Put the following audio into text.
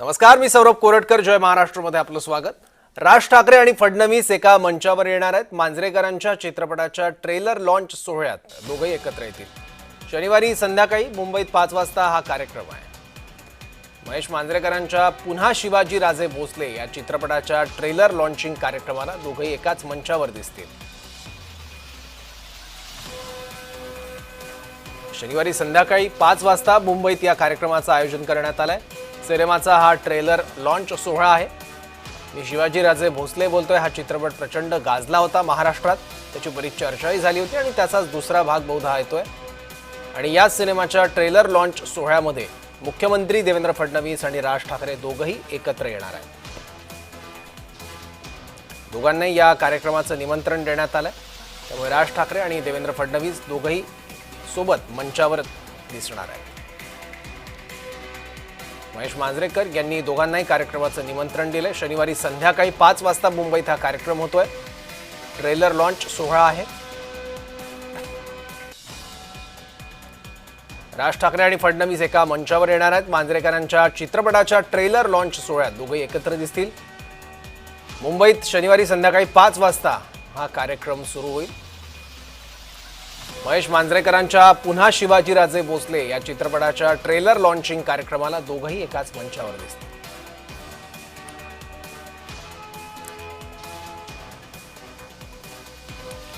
नमस्कार, मी सौरभ कोरटकर. जय महाराष्ट्रमध्ये आपलं स्वागत. राज ठाकरे आणि फडणवीस एका मंचावर येणार आहेत. मांजरेकरांच्या चित्रपटाच्या ट्रेलर लॉन्च सोहळ्यात दोघेही एकत्र येतील. शनिवारी संध्याकाळी मुंबईत 5 वाजता हा कार्यक्रम आहे. महेश मांजरेकरांच्या पुन्हा शिवाजी राजे भोसले या चित्रपटाच्या ट्रेलर लॉन्चिंग कार्यक्रमाला दोघेही एकाच मंचावर दिसतील. शनिवारी संध्याकाळी 5 वाजता मुंबईत या कार्यक्रमाचं आयोजन करण्यात आलंय. सिनेमाचा हा ट्रेलर लॉन्च सोहळा आहे. मी शिवाजी राजे भोसले बोलतोय. हा चित्रपट प्रचंड गाजला होता महाराष्ट्रात. त्याची बरीच चर्चाही झाली होती आणि त्याचाच दुसरा भाग बहुधा येतोय. आणि या सिनेमाच्या ट्रेलर लॉन्च सोहळ्यामध्ये मुख्यमंत्री देवेंद्र फडणवीस आणि राज ठाकरे दोघंही एकत्र येणार आहेत. दोघांनाही या कार्यक्रमाचं निमंत्रण देण्यात आलंय. त्यामुळे राज ठाकरे आणि देवेंद्र फडणवीस दोघंही सोबत मंचावर दिसणार आहेत. महेश मांजरेकर यांनी दोघांनाही कार्यक्रमाचं निमंत्रण दिलंय. शनिवारी संध्याकाळी 5 वाजता मुंबईत हा कार्यक्रम होतोय. ट्रेलर लॉन्च सोहळा आहे. राज ठाकरे आणि फडणवीस एका मंचावर येणार आहेत. मांजरेकरांच्या चित्रपटाच्या ट्रेलर लॉन्च सोहळ्यात दोघे एकत्र दिसतील. मुंबईत शनिवारी संध्याकाळी 5 वाजता हा कार्यक्रम सुरू होईल. महेश मांजरेकरांच्या पुन्हा शिवाजी राजे भोसले या चित्रपटाच्या ट्रेलर लॉन्चिंग कार्यक्रमाला दोघंही एकाच मंचावर दिसतील.